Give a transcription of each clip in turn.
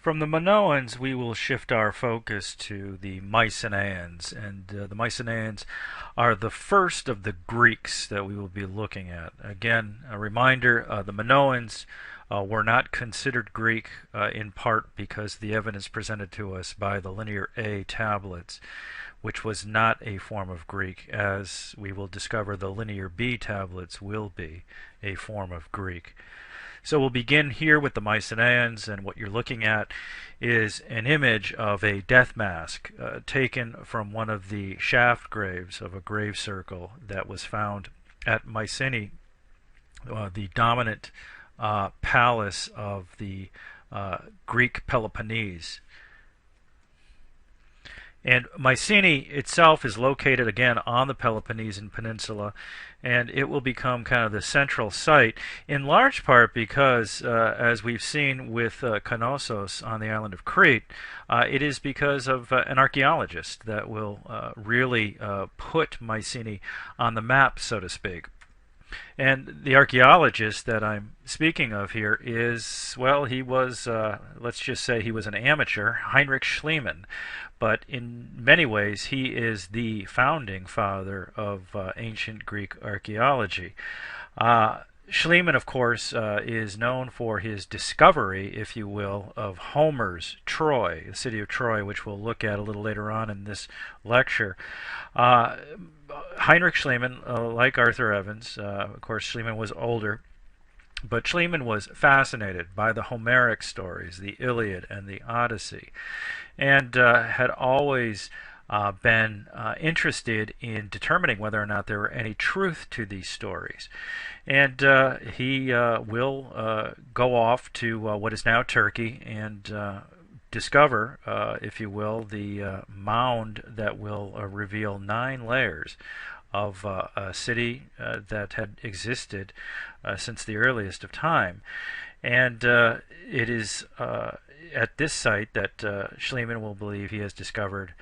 From the Minoans, we will shift our focus to the Mycenaeans, and the Mycenaeans are the first of the Greeks that we will be looking at. Again, a reminder, the Minoans were not considered Greek in part because the evidence presented to us by the Linear A tablets, which was not a form of Greek, as we will discover the Linear B tablets will be a form of Greek. So we'll begin here with the Mycenaeans, and what you're looking at is an image of a death mask taken from one of the shaft graves of a grave circle that was found at Mycenae, the dominant palace of the Greek Peloponnese. And Mycenae itself is located again on the Peloponnesian Peninsula, and it will become kind of the central site, in large part because, as we've seen with Knossos on the island of Crete, it is because of an archaeologist that will really put Mycenae on the map, so to speak. And the archaeologist that I'm speaking of here is, well, he was, let's just say he was an amateur, Heinrich Schliemann. But in many ways, he is the founding father of ancient Greek archaeology. Schliemann, of course, is known for his discovery, if you will, of Homer's Troy, the city of Troy, which we'll look at a little later on in this lecture. Heinrich Schliemann, like Arthur Evans, of course, Schliemann was older, but Schliemann was fascinated by the Homeric stories, the Iliad and the Odyssey, and had always been interested in determining whether or not there were any truth to these stories. And he will go off to what is now Turkey and discover, if you will, the mound that will reveal 9 layers of a city that had existed since the earliest of time. And it is at this site that Schliemann will believe he has discovered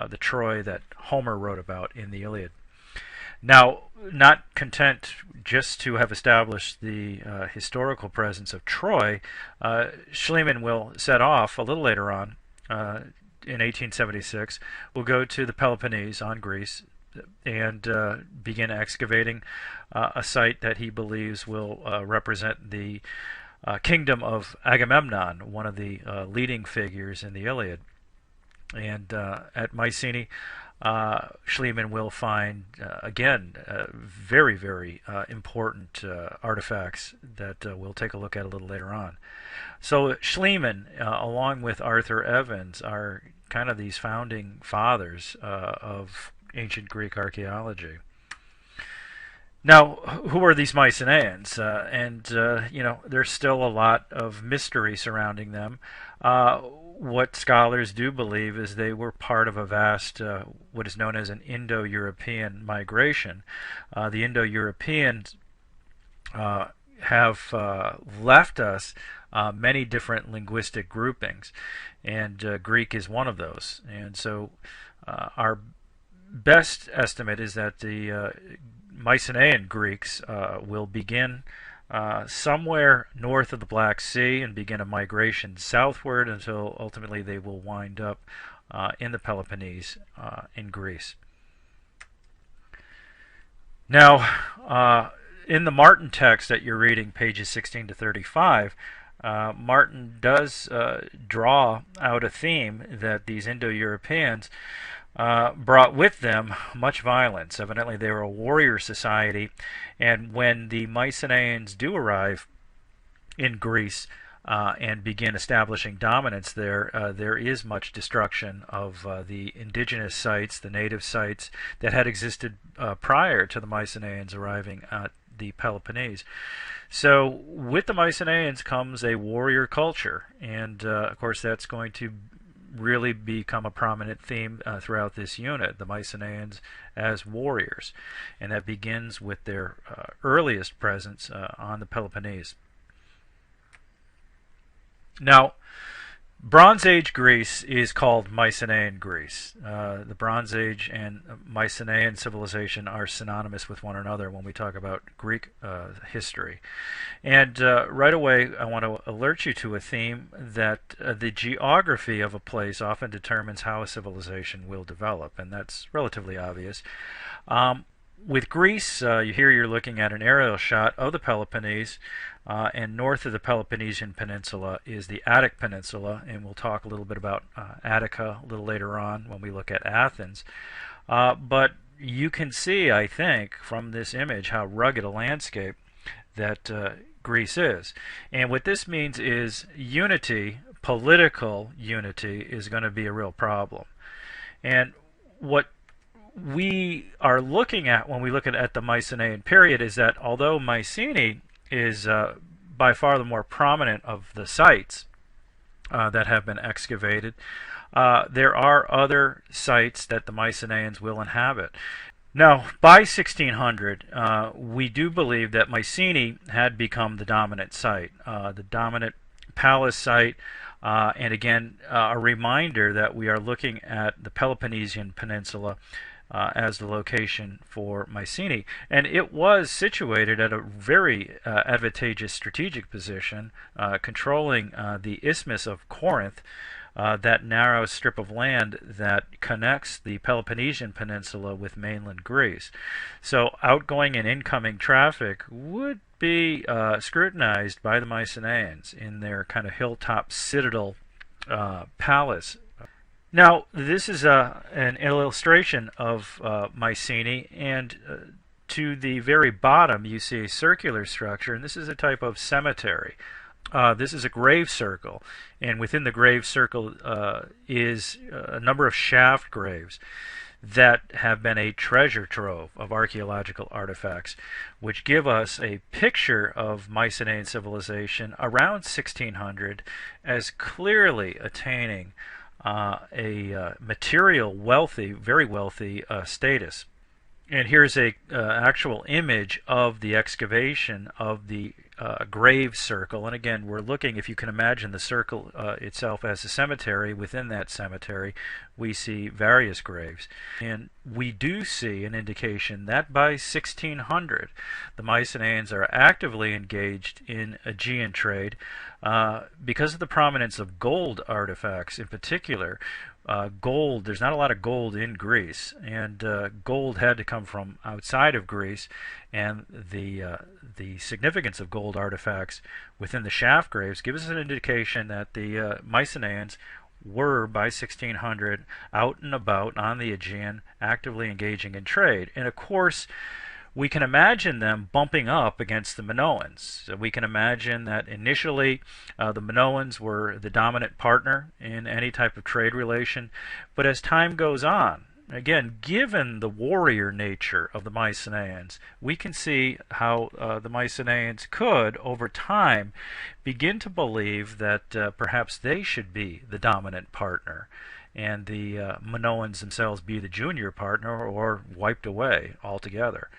the Troy that Homer wrote about in the Iliad. Now, not content just to have established the historical presence of Troy, Schliemann will set off a little later on, in 1876, will go to the Peloponnese on Greece and begin excavating a site that he believes will represent the kingdom of Agamemnon, one of the leading figures in the Iliad. And at Mycenae, Schliemann will find, again, very, very important artifacts that we'll take a look at a little later on. So Schliemann, along with Arthur Evans, are kind of these founding fathers of ancient Greek archaeology. Now, who are these Mycenaeans? There's still a lot of mystery surrounding them. What scholars do believe is they were part of a vast, what is known as an Indo-European migration. The Indo-Europeans have left us many different linguistic groupings, and Greek is one of those. And so our best estimate is that the Mycenaean Greeks will begin somewhere north of the Black Sea and begin a migration southward until ultimately they will wind up in the Peloponnese in Greece. Now, in the Martin text that you're reading, pages 16 to 35, Martin does draw out a theme that these Indo-Europeans brought with them much violence. Evidently, they were a warrior society, and when the Mycenaeans do arrive in Greece and begin establishing dominance there, there is much destruction of the indigenous sites, the native sites that had existed prior to the Mycenaeans arriving at the Peloponnese. So with the Mycenaeans comes a warrior culture, and of course that's going to really become a prominent theme throughout this unit, the Mycenaeans as warriors, and that begins with their earliest presence on the Peloponnese. Now, Bronze Age Greece is called Mycenaean Greece. The Bronze Age and Mycenaean civilization are synonymous with one another when we talk about Greek history. And right away, I want to alert you to a theme that the geography of a place often determines how a civilization will develop, and that's relatively obvious. With Greece, you're looking at an aerial shot of the Peloponnese, and north of the Peloponnesian Peninsula is the Attic Peninsula, and we'll talk a little bit about Attica a little later on when we look at Athens. But you can see, I think, from this image how rugged a landscape that Greece is. And what this means is unity, political unity, is going to be a real problem. And what we are looking at when we look at the Mycenaean period is that although Mycenae is by far the more prominent of the sites that have been excavated, there are other sites that the Mycenaeans will inhabit. Now, by 1600, we do believe that Mycenae had become the dominant site, the dominant palace site, and again, a reminder that we are looking at the Peloponnesian Peninsula as the location for Mycenae. And it was situated at a very advantageous strategic position, controlling the Isthmus of Corinth, that narrow strip of land that connects the Peloponnesian Peninsula with mainland Greece. So outgoing and incoming traffic would be scrutinized by the Mycenaeans in their kind of hilltop citadel palace. Now, this is an illustration of Mycenae, and to the very bottom you see a circular structure, and this is a type of cemetery. This is a grave circle, and within the grave circle is a number of shaft graves that have been a treasure trove of archaeological artifacts, which give us a picture of Mycenaean civilization around 1600 as clearly attaining a material wealthy, very wealthy status. And here's a actual image of the excavation of the grave circle. And again, we're looking, if you can imagine the circle itself as a cemetery, within that cemetery we see various graves. And we do see an indication that by 1600 the Mycenaeans are actively engaged in Aegean trade because of the prominence of gold artifacts in particular. Gold, there's not a lot of gold in Greece, and gold had to come from outside of Greece, and the significance of gold artifacts within the shaft graves gives us an indication that the Mycenaeans were, by 1600, out and about on the Aegean, actively engaging in trade. And of course, we can imagine them bumping up against the Minoans. So we can imagine that initially the Minoans were the dominant partner in any type of trade relation, but as time goes on, again, given the warrior nature of the Mycenaeans, we can see how the Mycenaeans could, over time, begin to believe that perhaps they should be the dominant partner, and the Minoans themselves be the junior partner, or wiped away altogether.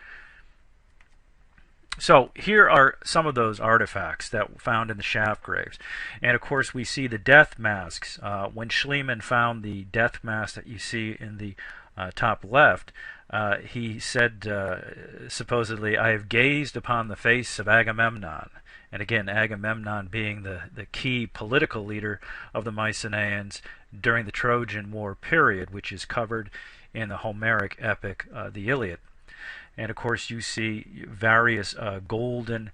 So here are some of those artifacts that were found in the shaft graves. And of course we see the death masks. When Schliemann found the death mask that you see in the top left, he said supposedly, "I have gazed upon the face of Agamemnon." And again, Agamemnon being the key political leader of the Mycenaeans during the Trojan War period, which is covered in the Homeric epic, the Iliad. And of course you see various golden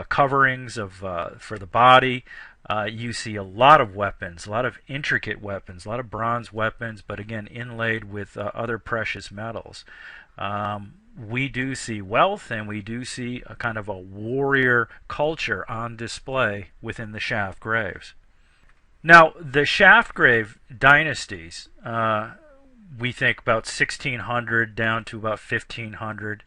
coverings for the body. You see a lot of weapons, a lot of intricate weapons, a lot of bronze weapons, but again inlaid with other precious metals. We do see wealth, and we do see a kind of a warrior culture on display within the shaft graves. Now, the shaft grave dynasties, we think about 1600 down to about 1500,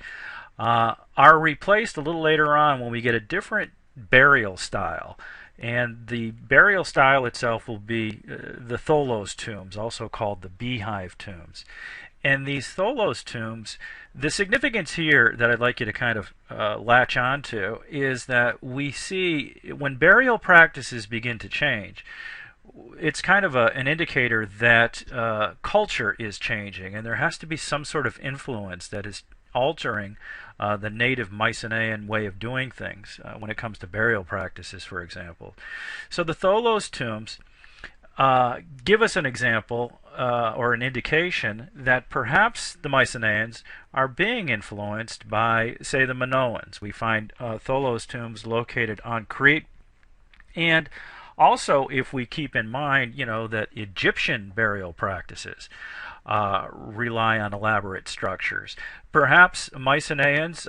are replaced a little later on when we get a different burial style. And the burial style itself will be the Tholos tombs, also called the beehive tombs. And these Tholos tombs, the significance here that I'd like you to kind of latch onto is that we see when burial practices begin to change, it's kind of an indicator that culture is changing, and there has to be some sort of influence that is altering the native Mycenaean way of doing things when it comes to burial practices, for example. So the Tholos tombs give us an example or an indication that perhaps the Mycenaeans are being influenced by, say, the Minoans. We find Tholos tombs located on Crete, and also, if we keep in mind, that Egyptian burial practices rely on elaborate structures. Perhaps Mycenaeans,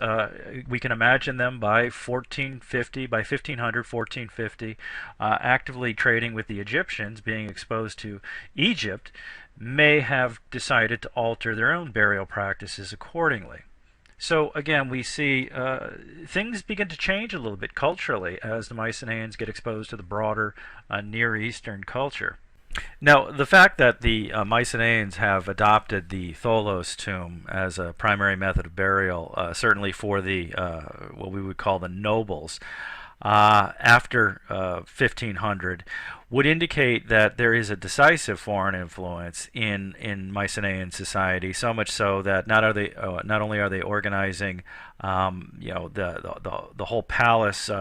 we can imagine them by 1450, by 1500, 1450, actively trading with the Egyptians, being exposed to Egypt, may have decided to alter their own burial practices accordingly. So again, we see things begin to change a little bit culturally as the Mycenaeans get exposed to the broader Near Eastern culture. Now, the fact that the Mycenaeans have adopted the Tholos tomb as a primary method of burial, certainly for the what we would call the nobles, after 1500, would indicate that there is a decisive foreign influence in Mycenaean society. So much so that not only are they organizing, the whole palace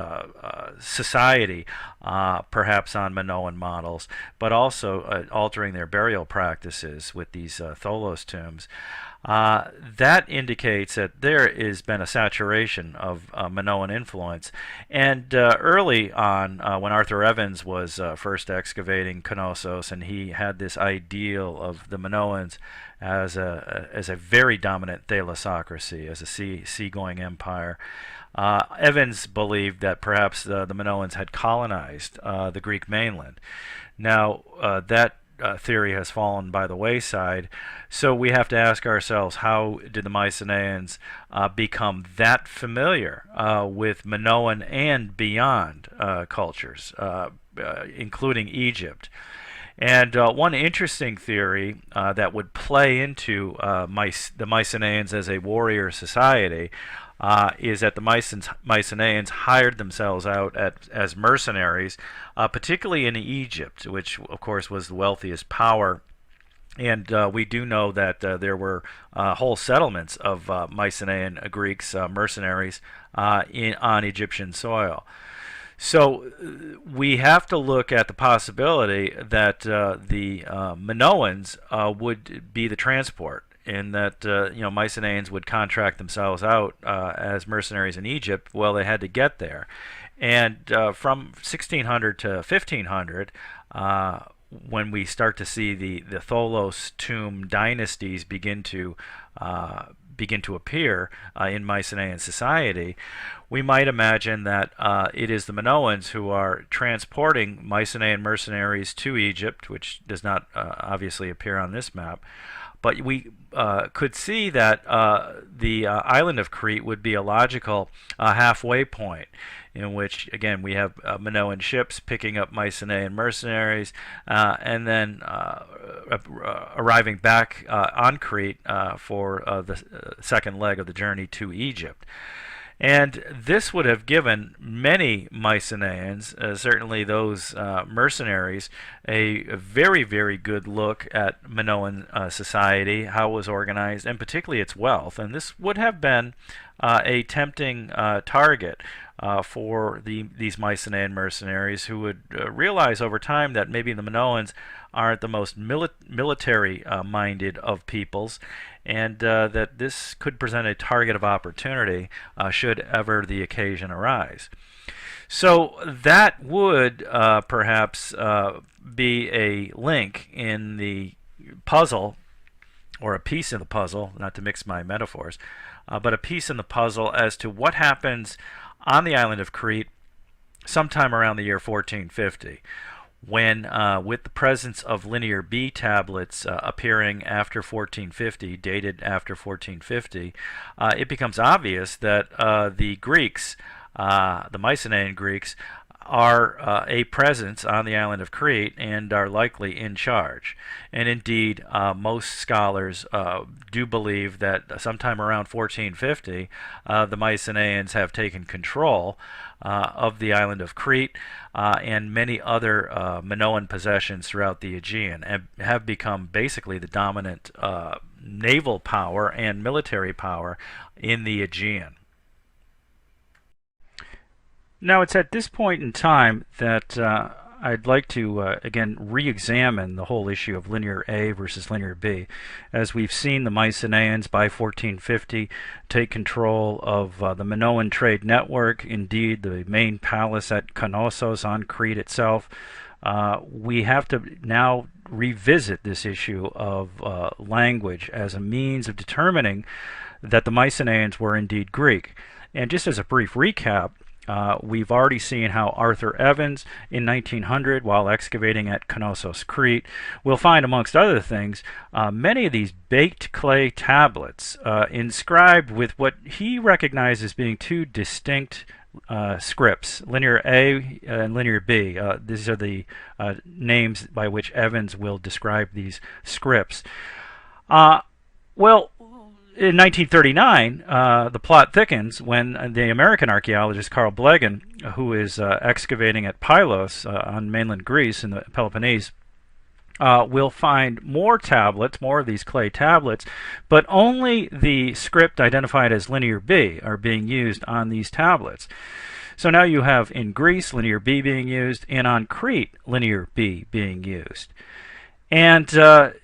society, perhaps on Minoan models, but also altering their burial practices with these Tholos tombs. That indicates that there has been a saturation of Minoan influence. And early on, when Arthur Evans was first excavating Knossos, and he had this ideal of the Minoans as a very dominant thalassocracy, as a seagoing empire, Evans believed that perhaps the Minoans had colonized the Greek mainland. Now, that theory has fallen by the wayside, so we have to ask ourselves, how did the Mycenaeans become that familiar with Minoan and beyond cultures, including Egypt? And one interesting theory that would play into the Mycenaeans as a warrior society is that the Mycenaeans hired themselves out as mercenaries, particularly in Egypt, which of course was the wealthiest power. And we do know that there were whole settlements of Mycenaean Greeks, mercenaries, on Egyptian soil. So we have to look at the possibility that the Minoans would be the transport, in that Mycenaeans would contract themselves out as mercenaries in Egypt. Well, they had to get there, and from 1600 to 1500, when we start to see the Tholos tomb dynasties begin to appear in Mycenaean society, we might imagine that it is the Minoans who are transporting Mycenaean mercenaries to Egypt, which does not obviously appear on this map. But we could see that the island of Crete would be a logical halfway point, in which, again, we have Minoan ships picking up Mycenaean mercenaries, and then arriving back on Crete for the second leg of the journey to Egypt. And this would have given many Mycenaeans, certainly those mercenaries, a very, very good look at Minoan society, how it was organized, and particularly its wealth. And this would have been a tempting target for these Mycenaean mercenaries, who would realize over time that maybe the Minoans aren't the most military-minded of peoples, and that this could present a target of opportunity should ever the occasion arise. So that would perhaps be a link in the puzzle, or a piece in the puzzle, not to mix my metaphors, but a piece in the puzzle as to what happens on the island of Crete sometime around the year 1450. When, with the presence of Linear B tablets appearing after 1450, dated after 1450, it becomes obvious that the Greeks, the Mycenaean Greeks, are a presence on the island of Crete and are likely in charge. And indeed, most scholars do believe that sometime around 1450, the Mycenaeans have taken control of the island of Crete and many other Minoan possessions throughout the Aegean, and have become basically the dominant naval power and military power in the Aegean. Now, it's at this point in time that I'd like to again re-examine the whole issue of linear A versus linear B. As we've seen, the Mycenaeans by 1450 take control of the Minoan trade network, indeed the main palace at Knossos on Crete itself. We have to now revisit this issue of language as a means of determining that the Mycenaeans were indeed Greek. And just as a brief recap, we've already seen how Arthur Evans in 1900, while excavating at Knossos, Crete, will find, amongst other things, many of these baked clay tablets inscribed with what he recognized as being two distinct scripts, linear A and linear B. These are the names by which Evans will describe these scripts. Well, in 1939, the plot thickens when the American archaeologist Carl Blegen, who is excavating at Pylos on mainland Greece in the Peloponnese, will find more tablets, more of these clay tablets, but only the script identified as linear B are being used on these tablets. So now you have in Greece linear B being used, and on Crete linear B being used. And there's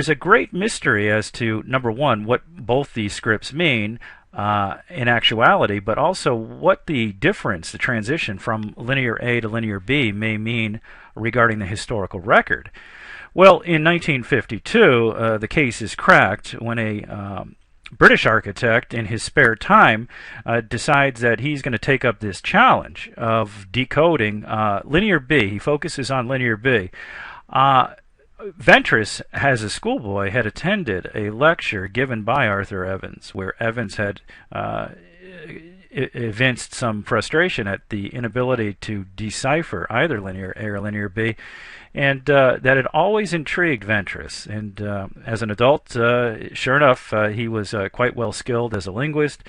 a great mystery as to, number one, what both these scripts mean in actuality, but also what the difference, the transition from linear A to linear B may mean regarding the historical record. Well, in 1952, the case is cracked when a British architect, in his spare time, decides that he's going to take up this challenge of decoding linear B. He focuses on linear B. Ventris, as a schoolboy, had attended a lecture given by Arthur Evans, where Evans had evinced some frustration at the inability to decipher either linear A or linear B, and that had always intrigued Ventris. And as an adult, sure enough, he was quite well skilled as a linguist,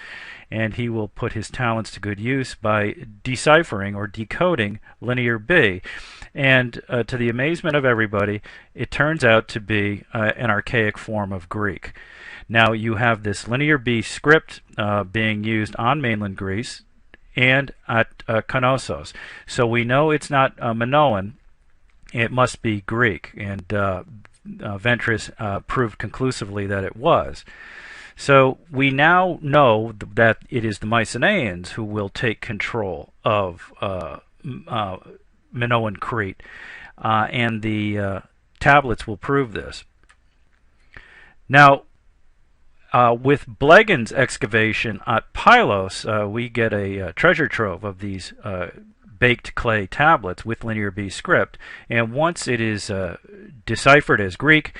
and he will put his talents to good use by deciphering or decoding linear B. And to the amazement of everybody, it turns out to be an archaic form of Greek. Now you have this linear B script being used on mainland Greece and at Knossos. So we know it's not Minoan, it must be Greek, and Ventris proved conclusively that it was. So we now know that it is the Mycenaeans who will take control of Minoan Crete, and the tablets will prove this. Now, with Blegen's excavation at Pylos, we get a treasure trove of these baked clay tablets with linear B script, and once it is deciphered as Greek,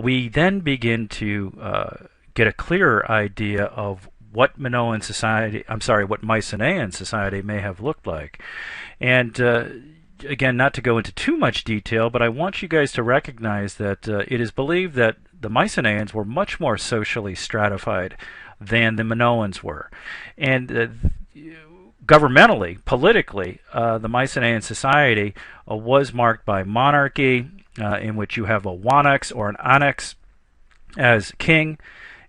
we then begin to get a clearer idea of what Minoan society, what Mycenaean society may have looked like. And again, not to go into too much detail, but I want you guys to recognize that it is believed that the Mycenaeans were much more socially stratified than the Minoans were. And governmentally, politically, the Mycenaean society was marked by monarchy, in which you have a wanax or an annex as king,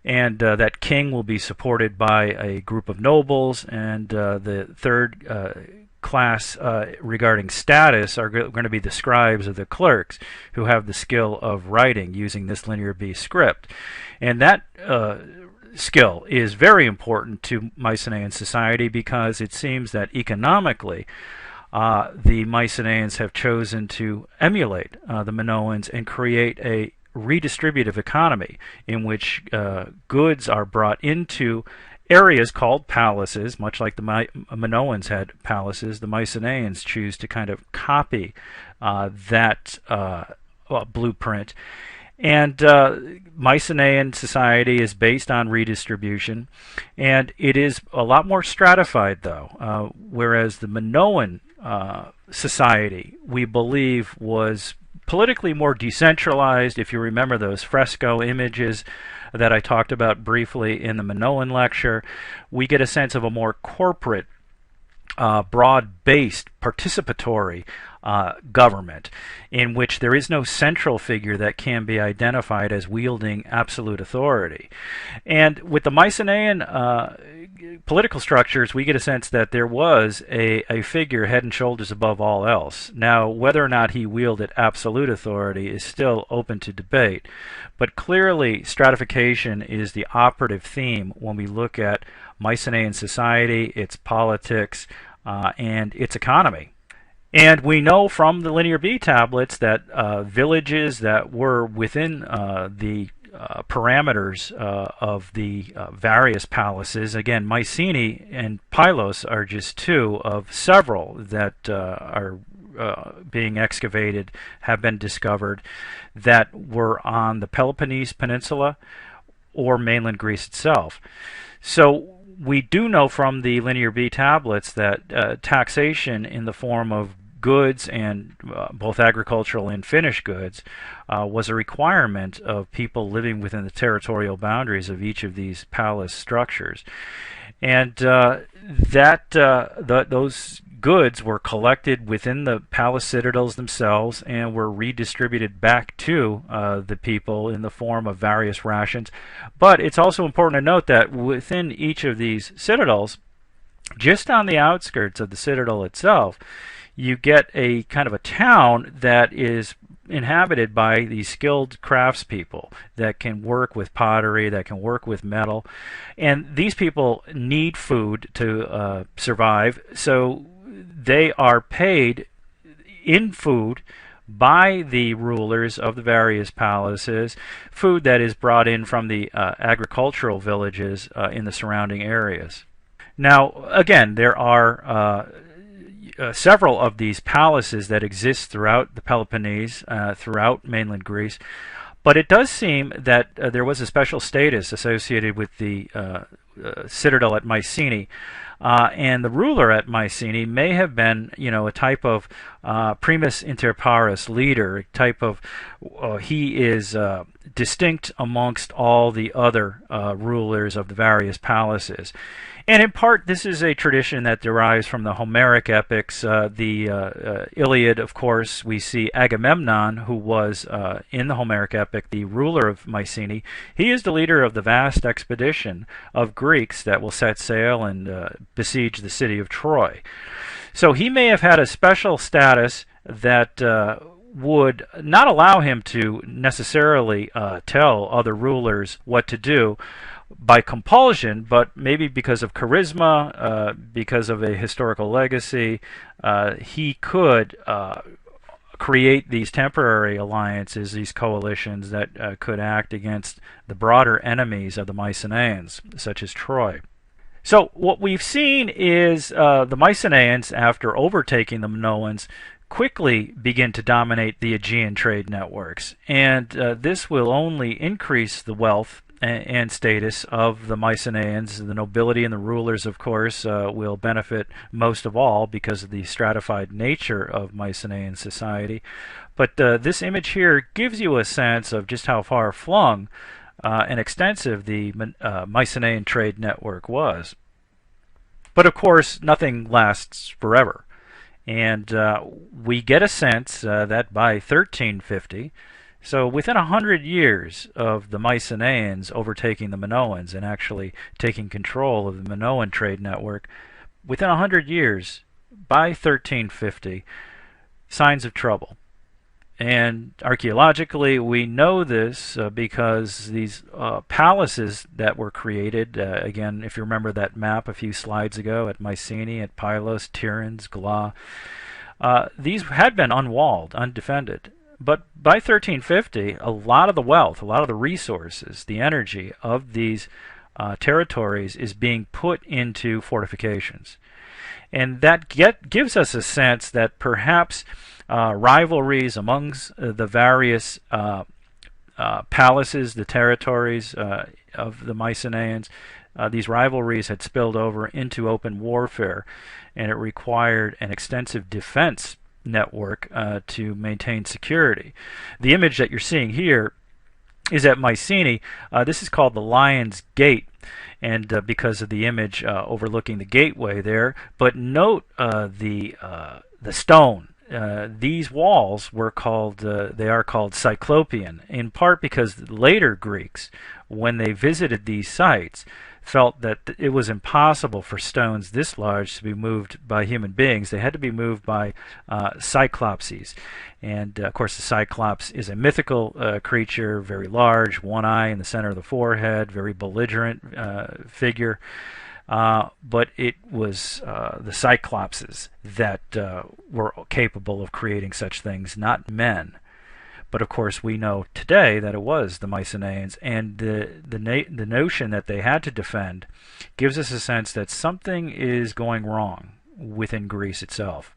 and that king will be supported by a group of nobles, and the third class regarding status are going to be the scribes or the clerks, who have the skill of writing using this linear B script. And that skill is very important to Mycenaean society, because it seems that economically the Mycenaeans have chosen to emulate the Minoans and create a redistributive economy in which goods are brought into areas called palaces, much like the Minoans had palaces. The Mycenaeans choose to kind of copy that blueprint, And Mycenaean society is based on redistribution, and it is a lot more stratified, though, whereas the Minoan society, we believe, was politically more decentralized. If you remember those fresco images that I talked about briefly in the Minoan lecture, we get a sense of a more corporate, broad-based, participatory government, in which there is no central figure that can be identified as wielding absolute authority. And with the Mycenaean political structures, we get a sense that there was a figure head and shoulders above all else. Now, whether or not he wielded absolute authority is still open to debate, but clearly stratification is the operative theme when we look at Mycenaean society, its politics, and its economy. And we know from the Linear B tablets that villages that were within the parameters of the various palaces, again, Mycenae and Pylos are just two of several that are being excavated, have been discovered, that were on the Peloponnese Peninsula or mainland Greece itself. So we do know from the Linear B tablets that taxation in the form of goods, and both agricultural and finished goods, was a requirement of people living within the territorial boundaries of each of these palace structures. And those goods were collected within the palace citadels themselves and were redistributed back to the people in the form of various rations. But it's also important to note that within each of these citadels, just on the outskirts of the citadel itself, you get a kind of a town that is inhabited by these skilled craftspeople that can work with pottery, that can work with metal. And these people need food to survive, so they are paid in food by the rulers of the various palaces, food that is brought in from the agricultural villages in the surrounding areas. Now, again, there are several of these palaces that exist throughout the Peloponnese, throughout mainland Greece, but it does seem that there was a special status associated with the citadel at Mycenae, and the ruler at Mycenae may have been, a type of primus inter pares leader, a type of he is distinct amongst all the other rulers of the various palaces. And in part, this is a tradition that derives from the Homeric epics. The Iliad, of course, we see Agamemnon, who was in the Homeric epic the ruler of Mycenae. He is the leader of the vast expedition of Greeks that will set sail and besiege the city of Troy. So he may have had a special status that would not allow him to necessarily tell other rulers what to do by compulsion, but maybe because of charisma, because of a historical legacy, he could create these temporary alliances, these coalitions that could act against the broader enemies of the Mycenaeans, such as Troy. So what we've seen is the Mycenaeans, after overtaking the Minoans, quickly begin to dominate the Aegean trade networks, and this will only increase the wealth and status of the Mycenaeans. The nobility and the rulers, of course, will benefit most of all because of the stratified nature of Mycenaean society. But this image here gives you a sense of just how far-flung and extensive the Mycenaean trade network was. But of course, nothing lasts forever. And we get a sense that by 1350, so within 100 years of the Mycenaeans overtaking the Minoans and actually taking control of the Minoan trade network, within 100 years, by 1350, signs of trouble. And archaeologically, we know this because these palaces that were created, again, if you remember that map a few slides ago at Mycenae, at Pylos, Tiryns, Gla, these had been unwalled, undefended. But by 1350, a lot of the wealth, a lot of the resources, the energy of these territories is being put into fortifications. And that gives us a sense that perhaps rivalries amongst the various palaces, the territories of the Mycenaeans. These rivalries had spilled over into open warfare, and it required an extensive defense network to maintain security. The image that you're seeing here is at Mycenae. This is called the Lion's Gate, and because of the image overlooking the gateway there. But note the stone. These walls were called they are called Cyclopean, in part because later Greeks, when they visited these sites, felt that it was impossible for stones this large to be moved by human beings. They had to be moved by cyclopses. And of course the Cyclops is a mythical creature, very large, one eye in the center of the forehead, very belligerent figure. But it was the Cyclopses that were capable of creating such things, not men. But of course we know today that it was the Mycenaeans, and the notion that they had to defend gives us a sense that something is going wrong within Greece itself.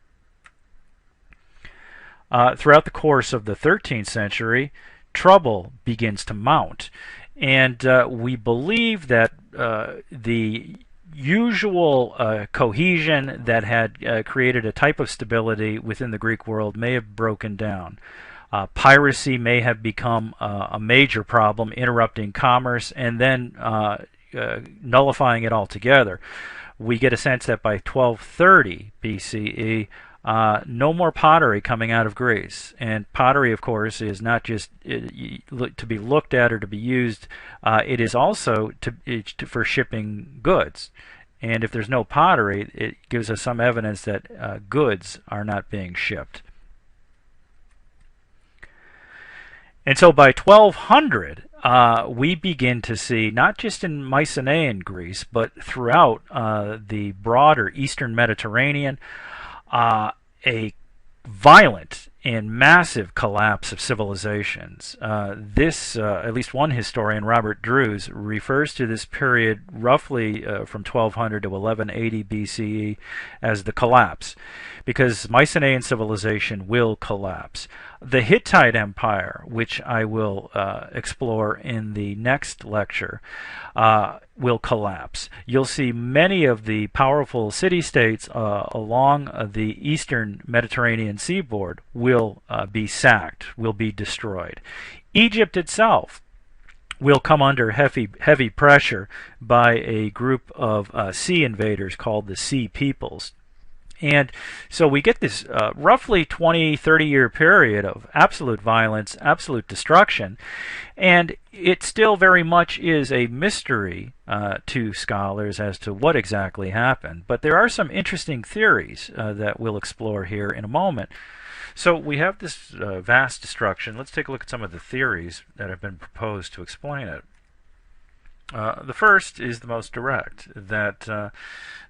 Throughout the course of the 13th century, trouble begins to mount, and we believe that the usual cohesion that had created a type of stability within the Greek world may have broken down. Piracy may have become a major problem, interrupting commerce and then nullifying it altogether. We get a sense that by 1230 BCE, no more pottery coming out of Greece. And pottery, of course, is not just to be looked at or to be used, it is also for shipping goods. And if there's no pottery, it gives us some evidence that goods are not being shipped. And so by 1200, we begin to see, not just in Mycenaean Greece, but throughout the broader Eastern Mediterranean, a violent and massive collapse of civilizations. At least one historian, Robert Drews, refers to this period roughly from 1200 to 1180 BCE as the collapse, because Mycenaean civilization will collapse. The Hittite Empire, which I will explore in the next lecture, will collapse. You'll see many of the powerful city-states along the eastern Mediterranean seaboard will be sacked, will be destroyed. Egypt itself will come under heavy pressure by a group of sea invaders called the Sea Peoples. And so we get this roughly 20-30 year period of absolute violence, absolute destruction, and it still very much is a mystery to scholars as to what exactly happened. But there are some interesting theories that we'll explore here in a moment. So we have this vast destruction. Let's take a look at some of the theories that have been proposed to explain it. The first is the most direct, that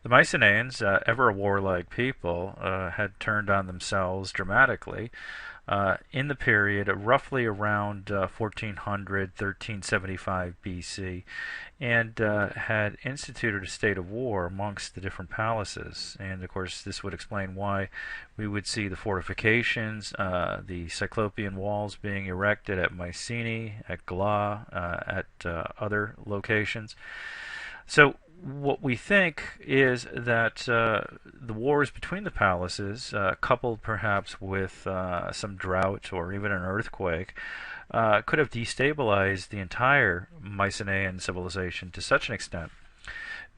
the Mycenaeans, ever a warlike people, had turned on themselves dramatically in the period of roughly around 1400, 1375 BC, and had instituted a state of war amongst the different palaces. And of course this would explain why we would see the fortifications, the Cyclopean walls being erected at Mycenae, at Gla, at other locations. So what we think is that the wars between the palaces, coupled perhaps with some drought or even an earthquake, could have destabilized the entire Mycenaean civilization to such an extent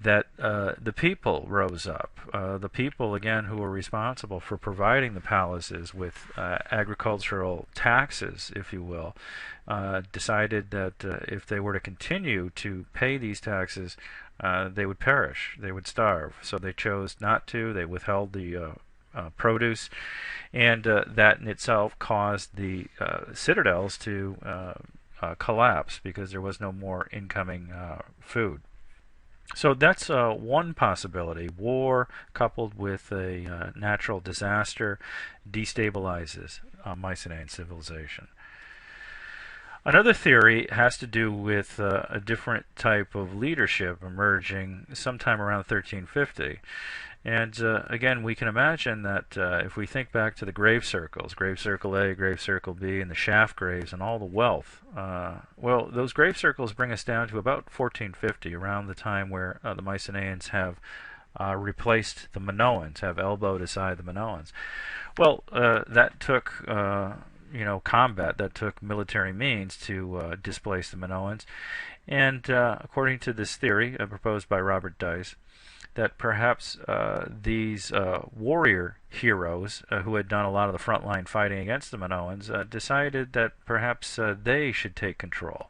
that the people rose up. The people, again, who were responsible for providing the palaces with agricultural taxes, if you will, decided that if they were to continue to pay these taxes, they would perish, they would starve. So they chose not to. They withheld the produce, and that in itself caused the citadels to collapse because there was no more incoming food. So that's one possibility. War coupled with a natural disaster destabilizes Mycenaean civilization. Another theory has to do with a different type of leadership emerging sometime around 1350. And again, we can imagine that if we think back to the grave circles, grave circle A, grave circle B, and the shaft graves and all the wealth, well, those grave circles bring us down to about 1450, around the time where the Mycenaeans have replaced the Minoans, have elbowed aside the Minoans. Well, that took combat, that took military means to displace the Minoans. And according to this theory proposed by Robert Dice, that perhaps these warrior heroes who had done a lot of the frontline fighting against the Minoans decided that perhaps they should take control.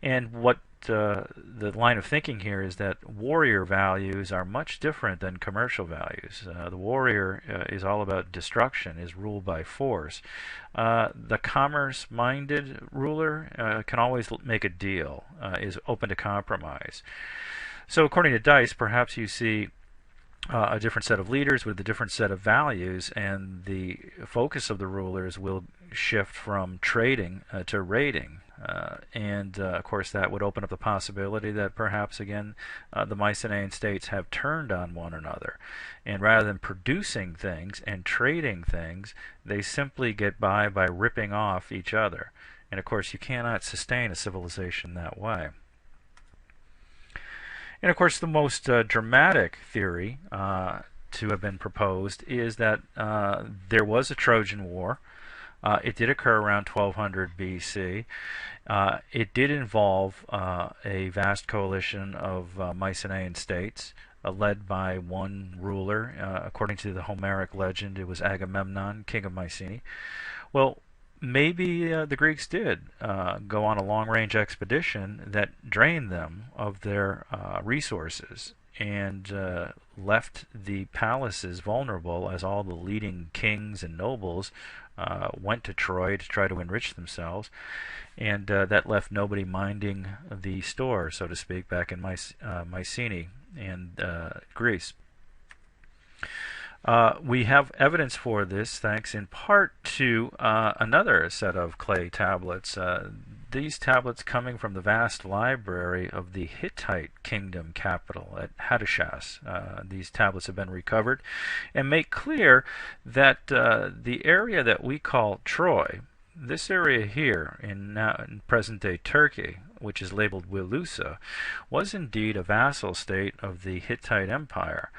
And what the line of thinking here is that warrior values are much different than commercial values. The warrior is all about destruction, is ruled by force. The commerce-minded ruler can always make a deal, is open to compromise. So according to Dice, perhaps you see a different set of leaders with a different set of values, and the focus of the rulers will shift from trading to raiding. Of course, that would open up the possibility that perhaps, again, the Mycenaean states have turned on one another. And rather than producing things and trading things, they simply get by ripping off each other. And of course, you cannot sustain a civilization that way. And of course, the most dramatic theory to have been proposed is that there was a Trojan War. It did occur around 1200 BC. It did involve a vast coalition of Mycenaean states led by one ruler. According to the Homeric legend, it was Agamemnon, king of Mycenae. Well, maybe the Greeks did go on a long-range expedition that drained them of their resources and left the palaces vulnerable as all the leading kings and nobles went to Troy to try to enrich themselves, and that left nobody minding the store, so to speak, back in Mycenae and Greece. We have evidence for this thanks in part to another set of clay tablets. These tablets coming from the vast library of the Hittite kingdom capital at Hattushas. These tablets have been recovered and make clear that the area that we call Troy, this area here in present-day Turkey, which is labeled Wilusa, was indeed a vassal state of the Hittite Empire.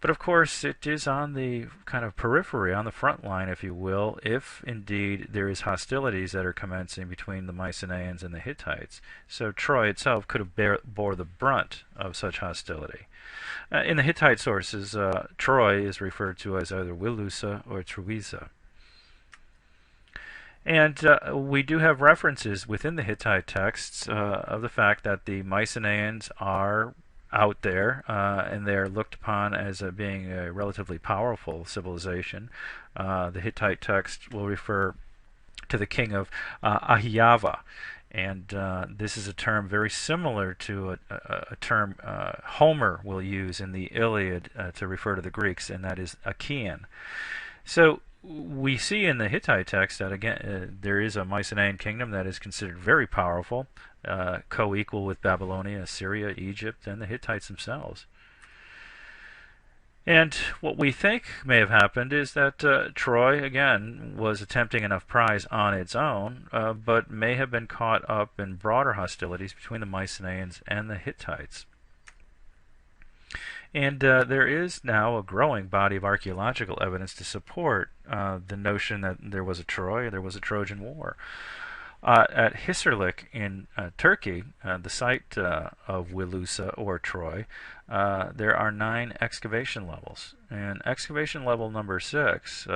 But of course, it is on the kind of periphery, on the front line, if you will, if indeed there is hostilities that are commencing between the Mycenaeans and the Hittites. So Troy itself could have bore the brunt of such hostility. In the Hittite sources, Troy is referred to as either Wilusa or Truiza. And we do have references within the Hittite texts of the fact that the Mycenaeans are out there, and they're looked upon as being a relatively powerful civilization. The Hittite text will refer to the king of Ahiava, and this is a term very similar to a term Homer will use in the Iliad to refer to the Greeks, and that is Achaean. So we see in the Hittite text that again there is a Mycenaean kingdom that is considered very powerful, co-equal with Babylonia, Assyria, Egypt, and the Hittites themselves. And what we think may have happened is that Troy, again, was attempting enough prize on its own, but may have been caught up in broader hostilities between the Mycenaeans and the Hittites. And there is now a growing body of archaeological evidence to support the notion that there was a Troy, there was a Trojan War. At Hisarlik in Turkey, the site of Wilusa or Troy, there are 9 excavation levels. And excavation level number 6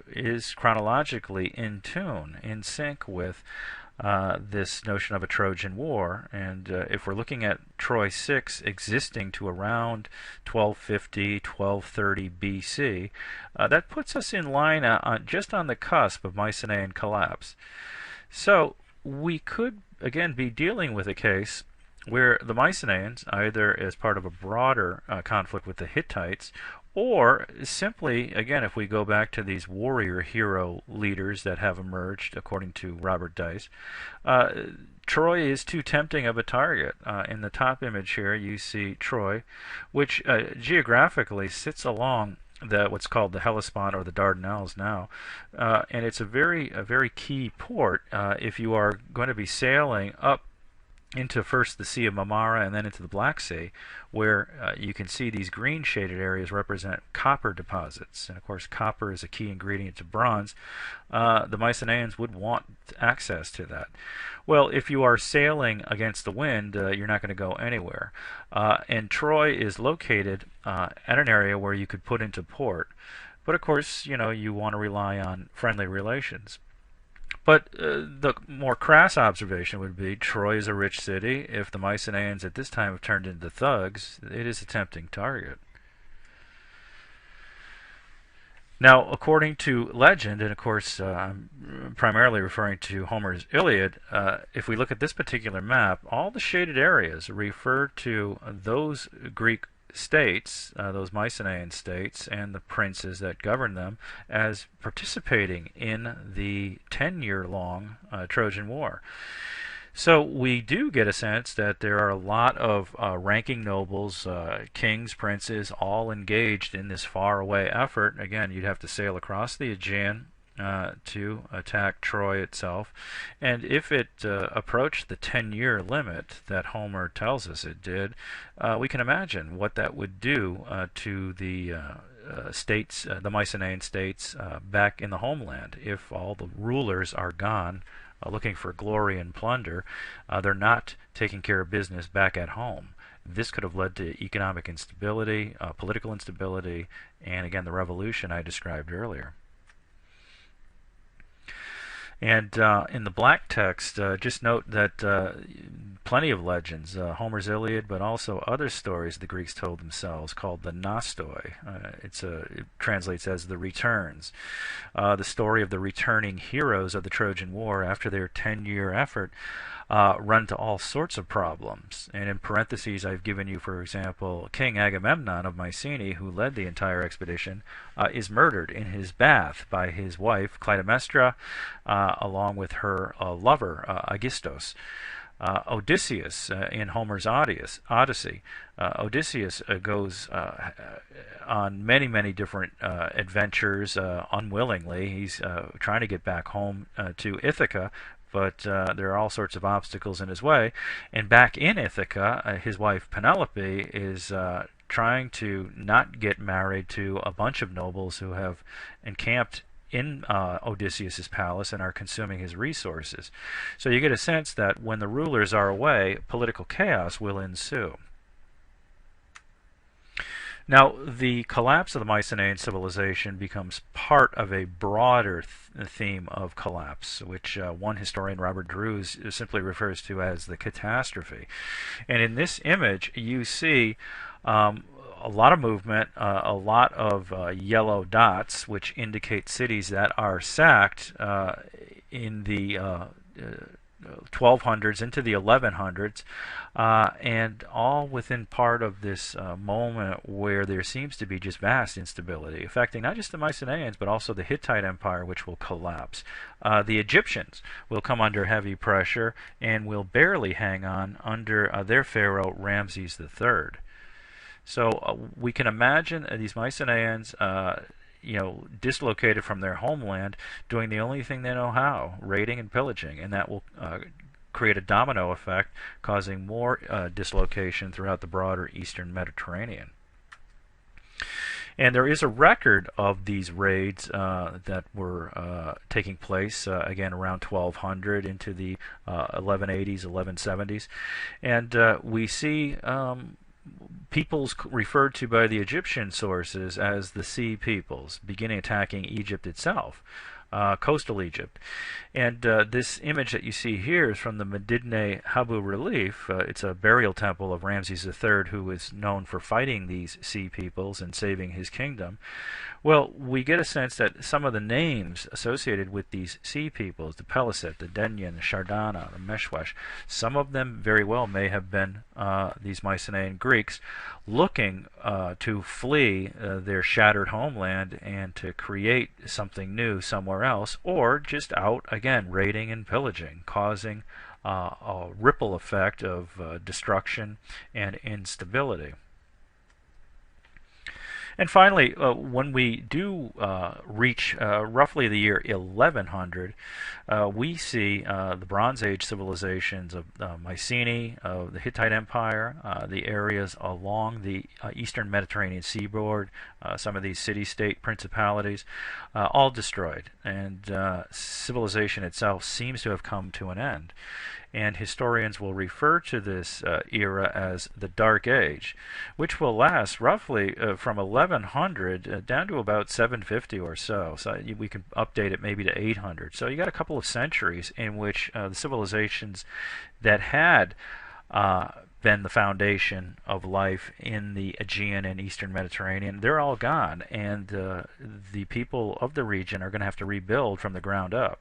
is chronologically in tune, in sync with this notion of a Trojan War. And if we're looking at Troy 6 existing to around 1250, 1230 BC, that puts us in line just on the cusp of Mycenaean collapse. So we could, again, be dealing with a case where the Mycenaeans, either as part of a broader conflict with the Hittites, or simply, again, if we go back to these warrior hero leaders that have emerged, according to Robert Dice, Troy is too tempting of a target. In the top image here, you see Troy, which geographically sits along what's called the Hellespont or the Dardanelles now, and it's a very key port if you are going to be sailing up into first the Sea of Marmara and then into the Black Sea, where you can see these green shaded areas represent copper deposits. And of course, copper is a key ingredient to bronze. The Mycenaeans would want access to that. Well, if you are sailing against the wind, you're not going to go anywhere. And Troy is located at an area where you could put into port. But of course, you want to rely on friendly relations. But the more crass observation would be Troy is a rich city. If the Mycenaeans at this time have turned into thugs, it is a tempting target. Now, according to legend, and of course I'm primarily referring to Homer's Iliad, if we look at this particular map, all the shaded areas refer to those Greek states, those Mycenaean states, and the princes that govern them as participating in the 10-year-long Trojan War. So we do get a sense that there are a lot of ranking nobles, kings, princes, all engaged in this faraway effort. Again, you'd have to sail across the Aegean to attack Troy itself, and if it approached the 10-year limit that Homer tells us it did, we can imagine what that would do to the states, the Mycenaean states back in the homeland. If all the rulers are gone looking for glory and plunder, they're not taking care of business back at home. This could have led to economic instability, political instability, and again the revolution I described earlier. And in the black text, just note that plenty of legends, Homer's Iliad, but also other stories the Greeks told themselves called the Nostoi. It translates as the returns. The story of the returning heroes of the Trojan War after their 10-year effort run to all sorts of problems. And in parentheses, I've given you, for example, King Agamemnon of Mycenae, who led the entire expedition, is murdered in his bath by his wife Clytemnestra, along with her lover Aegisthus. Odysseus in Homer's Odyssey. Odysseus goes on many different adventures unwillingly. He's trying to get back home to Ithaca, but there are all sorts of obstacles in his way. And back in Ithaca, his wife Penelope is trying to not get married to a bunch of nobles who have encamped in Odysseus's palace and are consuming his resources. So you get a sense that when the rulers are away, political chaos will ensue. Now, the collapse of the Mycenaean civilization becomes part of a broader theme of collapse, which one historian, Robert Drews, simply refers to as the catastrophe. And in this image, you see a lot of movement, a lot of yellow dots, which indicate cities that are sacked in the 1200s into the 1100s, and all within part of this moment where there seems to be just vast instability, affecting not just the Mycenaeans, but also the Hittite Empire, which will collapse. The Egyptians will come under heavy pressure and will barely hang on under their pharaoh Ramses III. So we can imagine these Mycenaeans dislocated from their homeland, doing the only thing they know how, raiding and pillaging, and that will create a domino effect, causing more dislocation throughout the broader eastern Mediterranean. And there is a record of these raids that were taking place, again, around 1200 into the 1180s, 1170s. And we see peoples referred to by the Egyptian sources as the Sea Peoples, beginning attacking Egypt itself, coastal Egypt. And this image that you see here is from the Medinet Habu relief. It's a burial temple of Ramses III, who was known for fighting these Sea Peoples and saving his kingdom. Well, we get a sense that some of the names associated with these Sea Peoples, the Peliset, the Denyen, the Shardana, the Meshwesh, some of them very well may have been these Mycenaean Greeks looking to flee their shattered homeland and to create something new somewhere else, or just out, again, raiding and pillaging, causing a ripple effect of destruction and instability. And finally, when we do reach roughly the year 1100, we see the Bronze Age civilizations of Mycenae, of the Hittite Empire, the areas along the eastern Mediterranean seaboard, some of these city-state principalities, all destroyed, and civilization itself seems to have come to an end. And historians will refer to this era as the Dark Age, which will last roughly from 1100 down to about 750 or so. So we can update it maybe to 800. So you got a couple of centuries in which the civilizations that had been the foundation of life in the Aegean and Eastern Mediterranean, they're all gone, and the people of the region are going to have to rebuild from the ground up.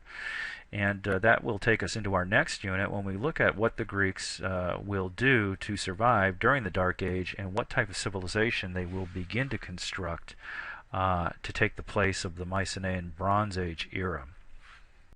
And that will take us into our next unit when we look at what the Greeks will do to survive during the Dark Age and what type of civilization they will begin to construct to take the place of the Mycenaean Bronze Age era.